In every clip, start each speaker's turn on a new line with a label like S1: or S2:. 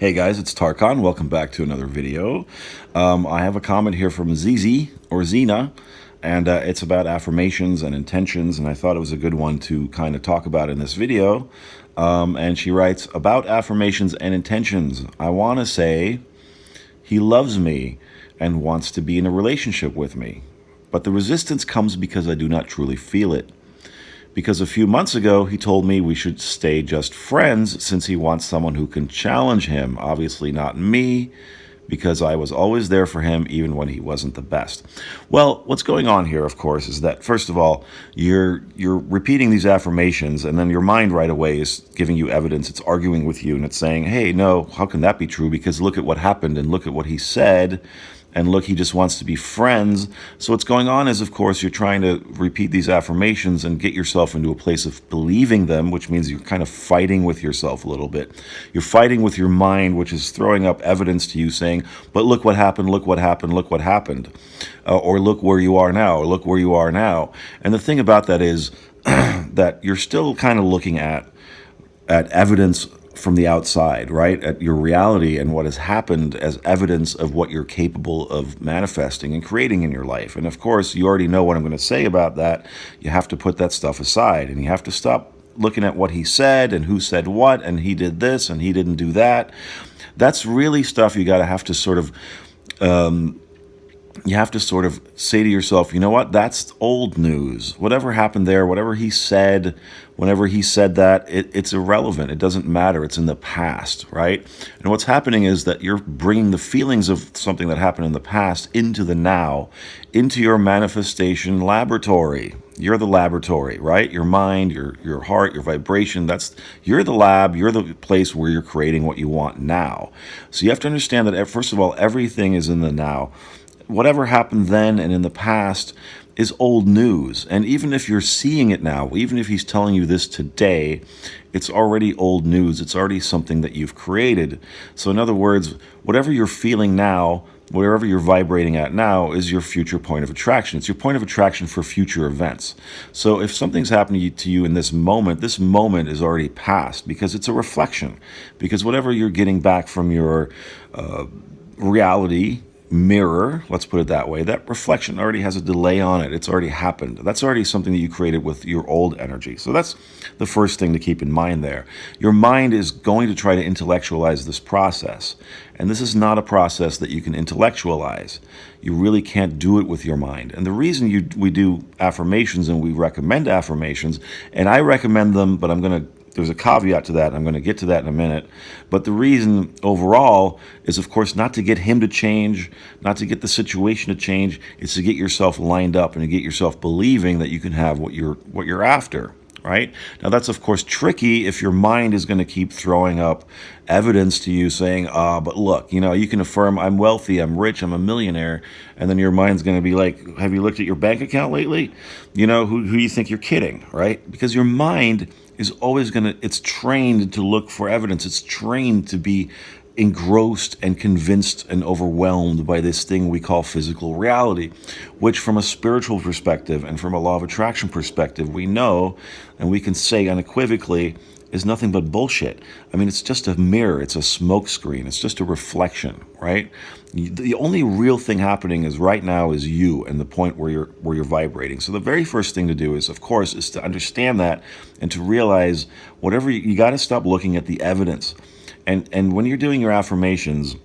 S1: Hey guys, it's Tarkan. Welcome back to another video. I have a comment here from 𝗙ecie or Zena, and it's about affirmations and intentions, and I thought it was a good one to kind of talk about in this video. And she writes, about affirmations and intentions, I want to say he loves me and wants to be in a relationship with me, but the resistance comes because I do not truly feel it. Because a few months ago, he told me we should stay just friends since he wants someone who can challenge him. Obviously not me, because I was always there for him even when he wasn't the best. Well, what's going on here, of course, is that, first of all, you're repeating these affirmations, and then your mind right away is giving you evidence. It's arguing with you, and it's saying, hey, no, how can that be true? Because look at what happened, and look at what he said, and look, he just wants to be friends. So what's going on is, of course, you're trying to repeat these affirmations and get yourself into a place of believing them, which means you're kind of fighting with yourself a little bit. You're fighting with your mind, which is throwing up evidence to you saying, but look what happened, look what happened, look what happened. Or look where you are now, or look where you are now. And the thing about that is that you're still kind of looking at evidence from the outside, right? At your reality and what has happened as evidence of what you're capable of manifesting and creating in your life. And of course, you already know what I'm going to say about that. You have to put that stuff aside, and you have to stop looking at what he said and who said what, and he did this and he didn't do that. That's really stuff you have to sort of say to yourself, you know what, that's old news. Whatever happened there, whatever he said, whenever he said that, it's irrelevant. It doesn't matter. It's in the past, right? And what's happening is that you're bringing the feelings of something that happened in the past into the now, into your manifestation laboratory. You're the laboratory, right? Your mind, your heart, your vibration, you're the lab, you're the place where you're creating what you want now. So you have to understand that, first of all, everything is in the now. Whatever happened then and in the past is old news. And even if you're seeing it now, even if he's telling you this today, it's already old news. It's already something that you've created. So in other words, whatever you're feeling now, wherever you're vibrating at now, is your future point of attraction. It's your point of attraction for future events. So if something's happening to you in this moment is already past, because it's a reflection. Because whatever you're getting back from your reality mirror, let's put it that way, that reflection already has a delay on it. It's already happened. That's already something that you created with your old energy. So that's the first thing to keep in mind there. Your mind is going to try to intellectualize this process. And this is not a process that you can intellectualize. You really can't do it with your mind. And the reason we do affirmations, and we recommend affirmations, and I recommend them, but there's a caveat to that. I'm going to get to that in a minute. But the reason overall is, of course, not to get him to change, not to get the situation to change. It's to get yourself lined up and to get yourself believing that you can have what you're after, right? Now, that's, of course, tricky if your mind is going to keep throwing up evidence to you saying, but look, you can affirm I'm wealthy, I'm rich, I'm a millionaire. And then your mind's going to be like, have you looked at your bank account lately? Who do you think you're kidding, right? Because your mind is always it's trained to look for evidence. It's trained to be engrossed and convinced and overwhelmed by this thing we call physical reality, which from a spiritual perspective and from a law of attraction perspective, we know, and we can say unequivocally, is nothing but bullshit. I mean, it's just a mirror. It's a smoke screen. It's just a reflection, right? The only real thing happening right now is you and the point where you're vibrating. So the very first thing to do is, of course, is to understand that and to realize whatever you got to stop looking at the evidence. And when you're doing your affirmations,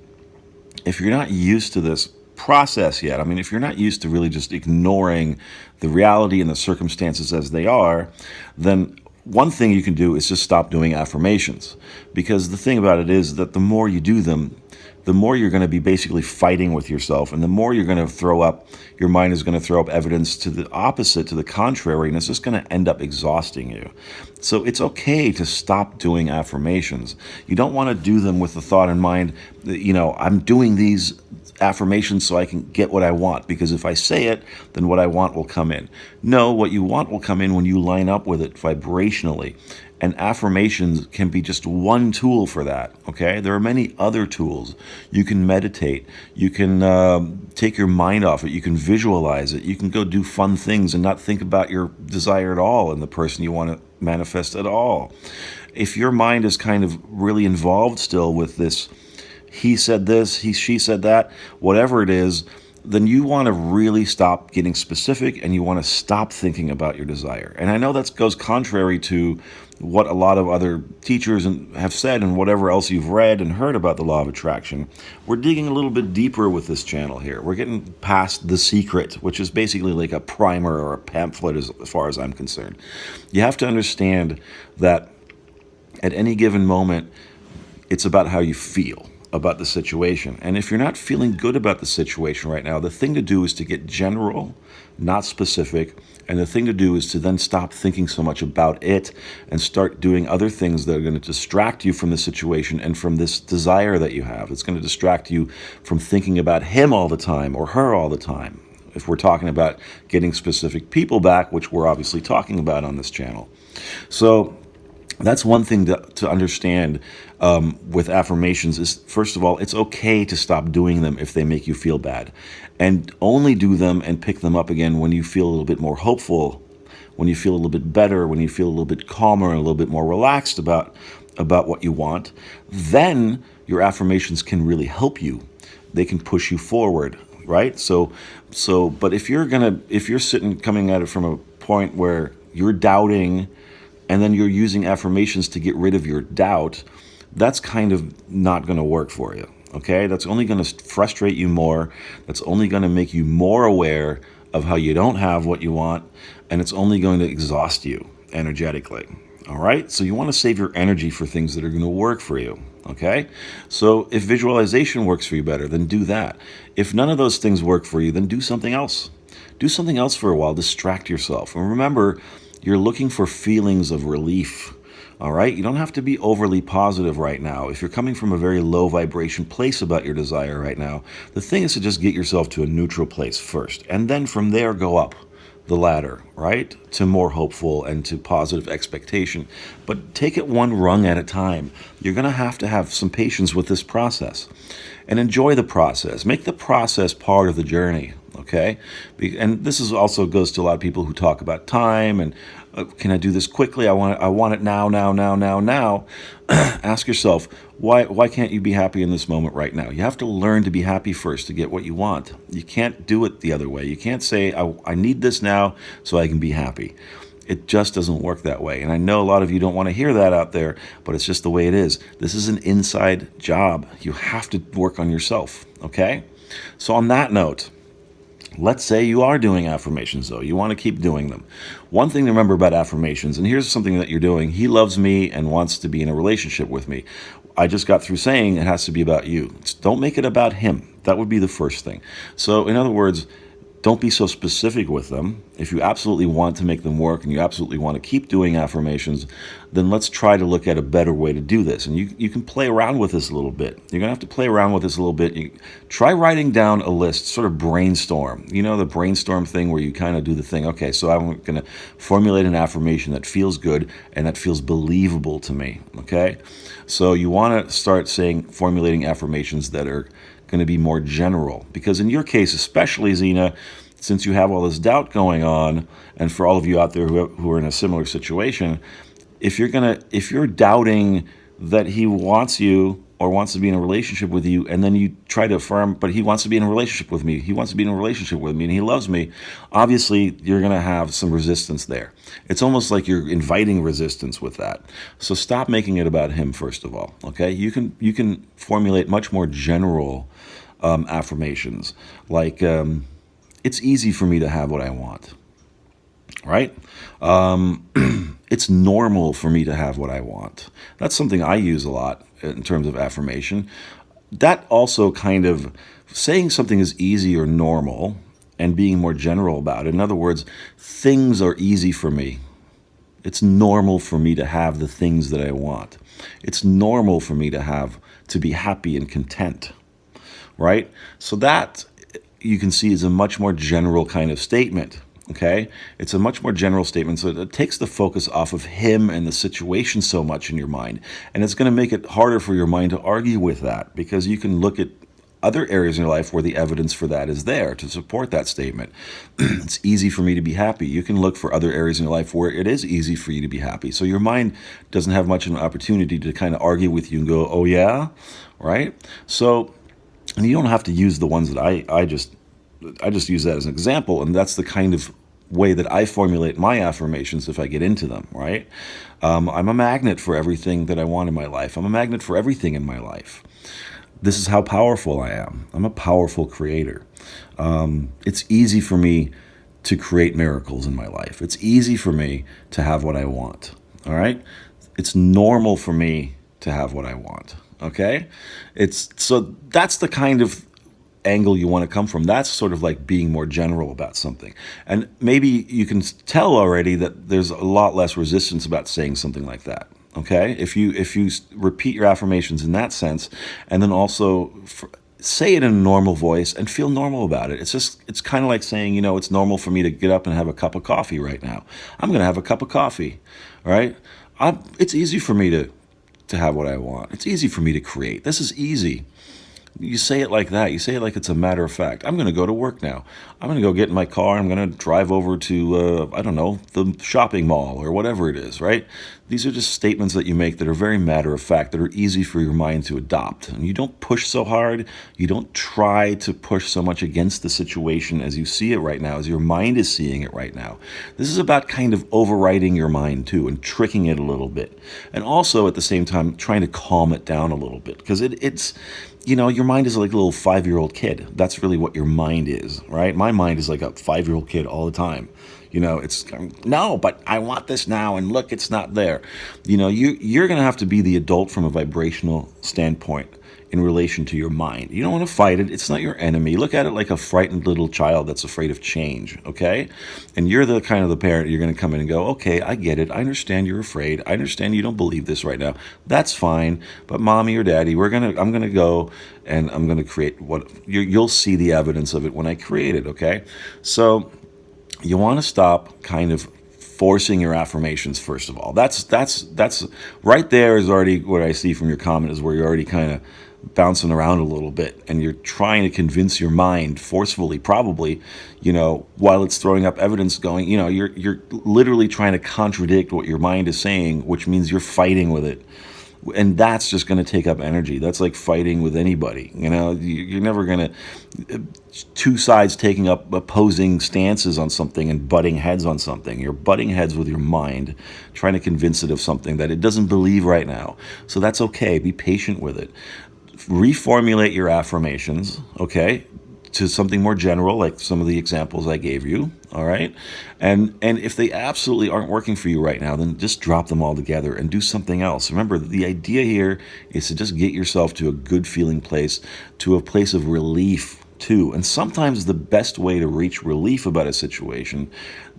S1: if you're not used to this process yet, if you're not used to really just ignoring the reality and the circumstances as they are, then one thing you can do is just stop doing affirmations. Because the thing about it is that the more you do them, the more you're going to be basically fighting with yourself, and the more you're going to your mind is going to throw up evidence to the opposite, to the contrary, and it's just going to end up exhausting you. So it's okay to stop doing affirmations. You don't want to do them with the thought in mind that, I'm doing these affirmations so I can get what I want, because if I say it, then what I want will come in. No, what you want will come in when you line up with it vibrationally. And affirmations can be just one tool for that, okay? There are many other tools. You can meditate. You can take your mind off it. You can visualize it. You can go do fun things and not think about your desire at all and the person you want to manifest at all. If your mind is kind of really involved still with this he said this, she said that, whatever it is, then you want to really stop getting specific and you want to stop thinking about your desire. And I know that goes contrary to what a lot of other teachers have said and whatever else you've read and heard about the law of attraction. We're digging a little bit deeper with this channel here. We're getting past The Secret, which is basically like a primer or a pamphlet as far as I'm concerned. You have to understand that at any given moment, it's about how you feel about the situation. And if you're not feeling good about the situation right now, the thing to do is to get general, not specific. And the thing to do is to then stop thinking so much about it and start doing other things that are going to distract you from the situation and from this desire that you have. It's going to distract you from thinking about him all the time or her all the time. If we're talking about getting specific people back, which we're obviously talking about on this channel. So that's one thing to understand with affirmations is, first of all, it's okay to stop doing them if they make you feel bad. And only do them and pick them up again when you feel a little bit more hopeful, when you feel a little bit better, when you feel a little bit calmer and a little bit more relaxed about what you want. Then your affirmations can really help you. They can push you forward, right? But if you're sitting coming at it from a point where you're doubting and then you're using affirmations to get rid of your doubt, that's kind of not going to work for you, okay? That's only going to frustrate you more. That's only going to make you more aware of how you don't have what you want, and it's only going to exhaust you energetically, all right? So you want to save your energy for things that are going to work for you, okay? So if visualization works for you better, then do that. If none of those things work for you, then do something else. Do something else for a while. Distract yourself. And remember, you're looking for feelings of relief, all right? You don't have to be overly positive right now. If you're coming from a very low vibration place about your desire right now, the thing is to just get yourself to a neutral place first, and then from there go up the ladder, right, to more hopeful and to positive expectation. But take it one rung at a time. You're going to have some patience with this process and enjoy the process. Make the process part of the journey, okay? And this is also goes to a lot of people who talk about time and can I do this quickly? I want it now. Ask yourself, why can't you be happy in this moment right now? You have to learn to be happy first to get what you want. You can't do it the other way. You can't say, I need this now so I can be happy. It just doesn't work that way. And I know a lot of you don't want to hear that out there, but it's just the way it is. This is an inside job. You have to work on yourself, okay? So on that note, let's say you are doing affirmations, though. You want to keep doing them. One thing to remember about affirmations, and here's something that you're doing. He loves me and wants to be in a relationship with me. I just got through saying it has to be about you. Don't make it about him. That would be the first thing. So in other words, don't be so specific with them. If you absolutely want to make them work and you absolutely want to keep doing affirmations, then let's try to look at a better way to do this. And you can play around with this a little bit. You're going to have to play around with this a little bit. Try writing down a list, sort of brainstorm. You know, the brainstorm thing where you kind of do the thing, okay, so I'm going to formulate an affirmation that feels good and that feels believable to me, okay? So you want to start formulating affirmations that are going to be more general, because in your case, especially Zena, since you have all this doubt going on, and for all of you out there who are in a similar situation, if you're doubting that he wants you or wants to be in a relationship with you, and then you try to affirm, but he wants to be in a relationship with me, and he loves me, obviously you're going to have some resistance there. It's almost like you're inviting resistance with that. So stop making it about him, first of all, okay? You can formulate much more general affirmations, like it's easy for me to have what I want, right? It's normal for me to have what I want. That's something I use a lot in terms of affirmation. That also kind of saying something is easy or normal and being more general about it. In other words, things are easy for me. It's normal for me to have the things that I want. It's normal for me to be happy and content, right? So that you can see is a much more general kind of statement. Okay, it's a much more general statement, so it takes the focus off of him and the situation so much in your mind, and it's going to make it harder for your mind to argue with that, because you can look at other areas in your life where the evidence for that is there to support that statement. It's easy for me to be happy. You can look for other areas in your life where it is easy for you to be happy. So your mind doesn't have much of an opportunity to kind of argue with you and go, oh yeah, right? So, and you don't have to use the ones that I just use that as an example, and that's the kind of way that I formulate my affirmations if I get into them, right? I'm a magnet for everything that I want in my life. I'm a magnet for everything in my life. This is how powerful I am. I'm a powerful creator. It's easy for me to create miracles in my life. It's easy for me to have what I want, all right? It's normal for me to have what I want, okay? So that's the kind of angle you want to come from. That's sort of like being more general about something. And maybe you can tell already that there's a lot less resistance about saying something like that. Okay? If you repeat your affirmations in that sense, and then also say it in a normal voice and feel normal about it. It's kind of like saying, it's normal for me to get up and have a cup of coffee right now. I'm going to have a cup of coffee. All right? It's easy for me to have what I want. It's easy for me to create. This is easy. You say it like that. You say it like it's a matter of fact. I'm going to go to work now. I'm going to go get in my car. I'm going to drive over to, the shopping mall or whatever it is, right? These are just statements that you make that are very matter of fact, that are easy for your mind to adopt. And you don't push so hard. You don't try to push so much against the situation as you see it right now, as your mind is seeing it right now. This is about kind of overriding your mind too and tricking it a little bit. And also at the same time trying to calm it down a little bit, because it's your mind is like a little 5-year-old kid. That's really what your mind is, right? My mind is like a 5-year-old kid all the time. It's, no, but I want this now, and look, it's not there. You're going to have to be the adult from a vibrational standpoint in relation to your mind. You don't want to fight it. It's not your enemy. Look at it like a frightened little child that's afraid of change, okay? And you're the kind of the parent, you're going to come in and go, okay, I get it. I understand you're afraid. I understand you don't believe this right now. That's fine. But mommy or daddy, I'm going to go and I'm going to create you'll see the evidence of it when I create it, okay? So you want to stop kind of forcing your affirmations, first of all. That's right there is already what I see from your comment, is where you're already kind of bouncing around a little bit and you're trying to convince your mind forcefully, probably, while it's throwing up evidence going, you're literally trying to contradict what your mind is saying, which means you're fighting with it. And that's just going to take up energy. That's like fighting with anybody. You're never going to, two sides taking up opposing stances on something and butting heads on something. You're butting heads with your mind, trying to convince it of something that it doesn't believe right now. So that's okay. Be patient with it. Reformulate your affirmations, okay, to something more general, like some of the examples I gave you, all right? And if they absolutely aren't working for you right now, then just drop them all together and do something else. Remember, the idea here is to just get yourself to a good feeling place, to a place of relief too. And sometimes the best way to reach relief about a situation,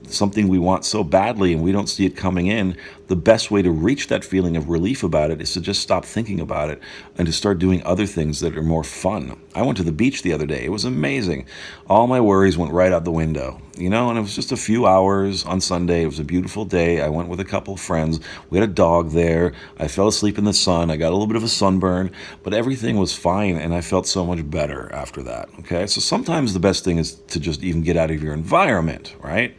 S1: something we want so badly and we don't see it coming in, the best way to reach that feeling of relief about it is to just stop thinking about it and to start doing other things that are more fun. I went to the beach the other day. It was amazing. All my worries went right out the window, and it was just a few hours on Sunday. It was a beautiful day. I went with a couple of friends. We had a dog there. I fell asleep in the sun. I got a little bit of a sunburn, but everything was fine, and I felt so much better after that, okay? So sometimes the best thing is to just even get out of your environment, right?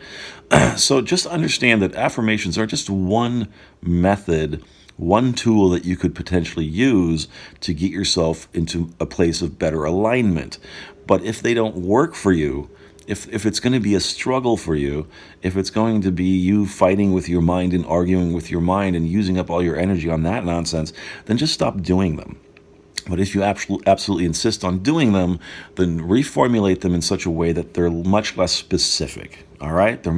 S1: So just understand that affirmations are just one method, one tool that you could potentially use to get yourself into a place of better alignment. But if they don't work for you, if it's going to be a struggle for you, if it's going to be you fighting with your mind and arguing with your mind and using up all your energy on that nonsense, then just stop doing them. But if you absolutely insist on doing them, then reformulate them in such a way that they're much less specific. All right? They're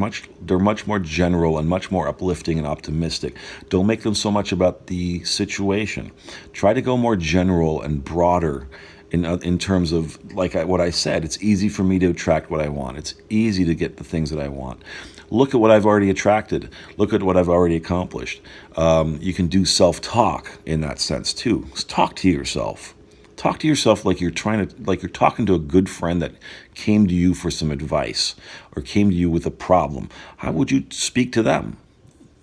S1: much more general and much more uplifting and optimistic. Don't make them so much about the situation. Try to go more general and broader in terms of, like what I said, it's easy for me to attract what I want. It's easy to get the things that I want. Look at what I've already attracted. Look at what I've already accomplished. You can do self-talk in that sense too. Talk to yourself. Talk to yourself like you're talking to a good friend that came to you for some advice or came to you with a problem. How would you speak to them?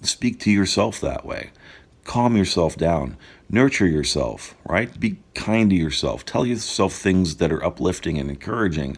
S1: Speak to yourself that way. calm yourself down, nurture yourself, right? Be kind to yourself. Tell yourself things that are uplifting and encouraging.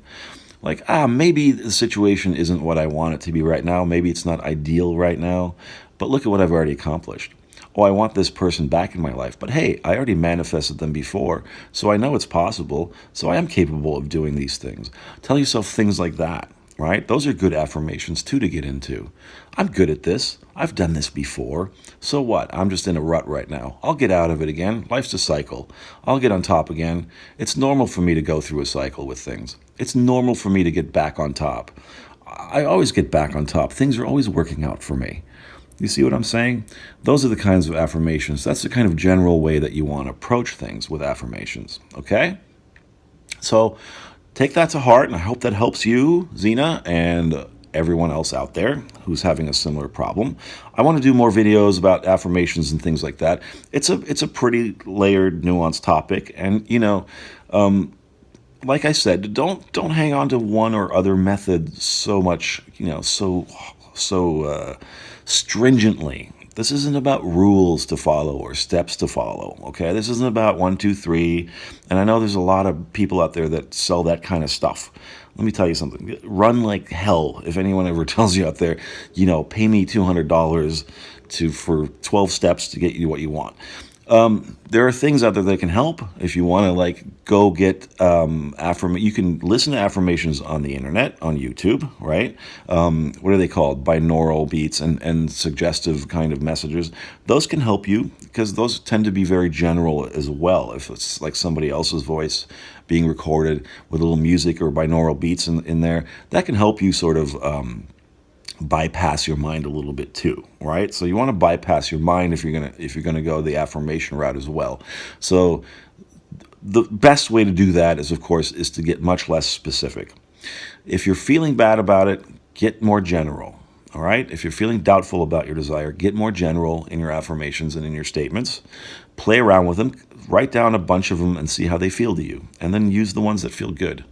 S1: Like, maybe the situation isn't what I want it to be right now. Maybe it's not ideal right now, but look at what I've already accomplished. Oh, I want this person back in my life, but hey, I already manifested them before, so I know it's possible, so I am capable of doing these things. Tell yourself things like that, right? Those are good affirmations too to get into. I'm good at this. I've done this before. So what? I'm just in a rut right now. I'll get out of it again. Life's a cycle. I'll get on top again. It's normal for me to go through a cycle with things. It's normal for me to get back on top. I always get back on top. Things are always working out for me. You see what I'm saying? Those are the kinds of affirmations. That's the kind of general way that you want to approach things with affirmations, okay? So take that to heart, and I hope that helps you, 𝗪, and everyone else out there who's having a similar problem. I want to do more videos about affirmations and things like that. It's a pretty layered, nuanced topic, and, like I said, don't hang on to one or other method so much, so stringently. This isn't about rules to follow or steps to follow, okay? This isn't about 1, 2, 3. And I know there's a lot of people out there that sell that kind of stuff. Let me tell you something. Run like hell if anyone ever tells you out there, pay me $200 for 12 steps to get you what you want. There are things out there that can help if you want to go get you can listen to affirmations on the internet, on YouTube, right? What are they called? Binaural beats and suggestive kind of messages. Those can help you because those tend to be very general as well. If it's like somebody else's voice being recorded with a little music or binaural beats in there, that can help you sort of bypass your mind a little bit too, right? So you want to bypass your mind if you're gonna go the affirmation route as well. So the best way to do that is to get much less specific. If you're feeling bad about it, get more general. All right? If you're feeling doubtful about your desire, get more general in your affirmations and in your statements. Play around with them. Write down a bunch of them and see how they feel to you. And then use the ones that feel good.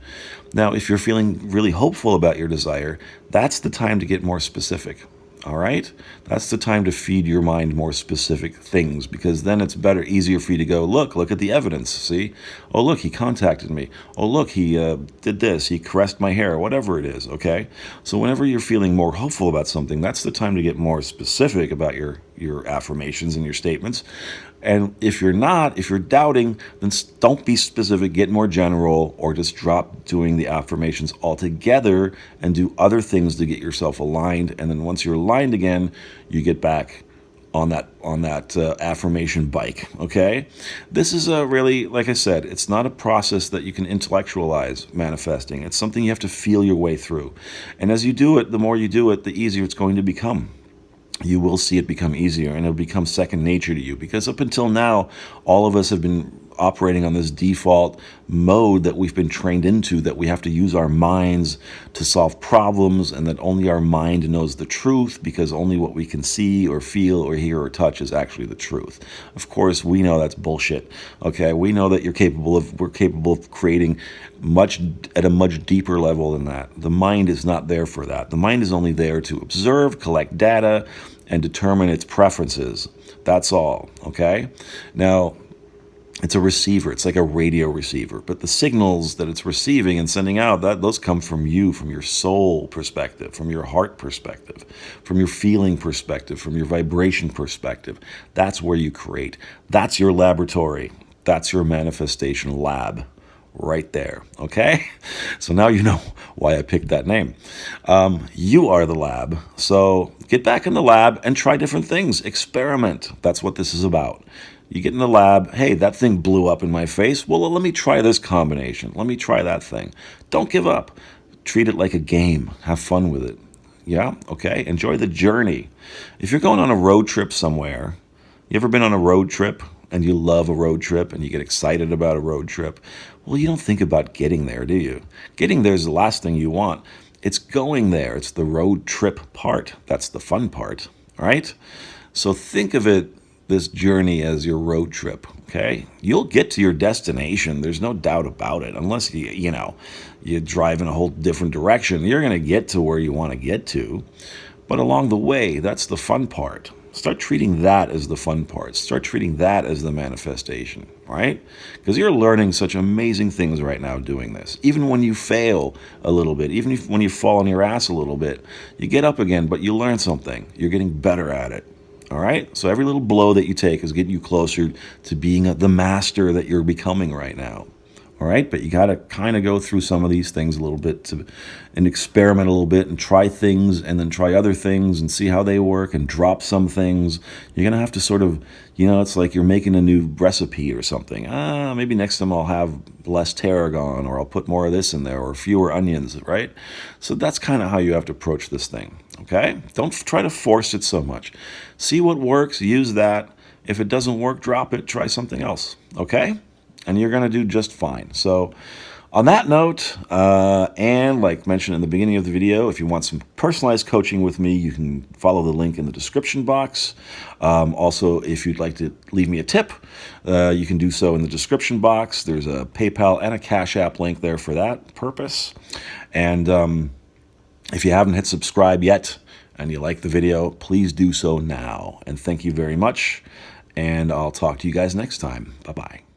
S1: Now, if you're feeling really hopeful about your desire, that's the time to get more specific. All right? That's the time to feed your mind more specific things, because then it's easier for you to go, look at the evidence, see? Oh, look, he contacted me. Oh, look, he did this. He caressed my hair, whatever it is, okay? So whenever you're feeling more hopeful about something, that's the time to get more specific about your affirmations and your statements. And if you're doubting, then don't be specific, get more general, or just drop doing the affirmations altogether and do other things to get yourself aligned. And then once you're aligned again, you get back on that affirmation bike, okay? This is really, like I said, it's not a process that you can intellectualize manifesting. It's something you have to feel your way through. And as you do it, the more you do it, the easier it's going to become. You will see it become easier, and it'll become second nature to you, because up until now, all of us have been operating on this default mode that we've been trained into, that we have to use our minds to solve problems, and that only our mind knows the truth, because only what we can see or feel or hear or touch is actually the truth. Of course, we know that's bullshit. Okay, we know that we're capable of creating at a much deeper level than that. The mind is not there for that. The mind is only there to observe, collect data, and determine its preferences. That's all, okay? Now, it's a receiver. It's like a radio receiver. But the signals that it's receiving and sending out, those come from you, from your soul perspective, from your heart perspective, from your feeling perspective, from your vibration perspective. That's where you create. That's your laboratory. That's your manifestation lab. Right there, okay? So now you know why I picked that name. You are the lab, so get back in the lab and try different things. Experiment. That's what this is about. You get in the lab, hey, that thing blew up in my face. Well, let me try this combination. Let me try that thing. Don't give up. Treat it like a game. Have fun with it. Yeah? Okay? Enjoy the journey. If you're going on a road trip somewhere, you ever been on a road trip and you love a road trip and you get excited about a road trip? Well, you don't think about getting there, do you? Getting there is the last thing you want. It's going there. It's the road trip part. That's the fun part, right? So think of this journey as your road trip, okay? You'll get to your destination. There's no doubt about it. Unless you drive in a whole different direction, you're going to get to where you want to get to. But along the way, that's the fun part. Start treating that as the fun part. Start treating that as the manifestation, right? Because you're learning such amazing things right now doing this. Even when you fail a little bit, even when you fall on your ass a little bit, you get up again, but you learn something. You're getting better at it. All right? So every little blow that you take is getting you closer to being the master that you're becoming right now. All right? But you got to kind of go through some of these things a little bit and experiment a little bit and try things and then try other things and see how they work and drop some things. You're going to have to sort of, it's like you're making a new recipe or something. Maybe next time I'll have less tarragon, or I'll put more of this in there, or fewer onions, right? So that's kind of how you have to approach this thing, okay? Don't try to force it so much. See what works, use that. If it doesn't work, drop it, try something else, okay? And you're going to do just fine. So on that note, and like mentioned in the beginning of the video, if you want some personalized coaching with me, you can follow the link in the description box. Also, if you'd like to leave me a tip, you can do so in the description box. There's a PayPal and a Cash App link there for that purpose. And if you haven't hit subscribe yet and you like the video, please do so now. And thank you very much. And I'll talk to you guys next time. Bye-bye.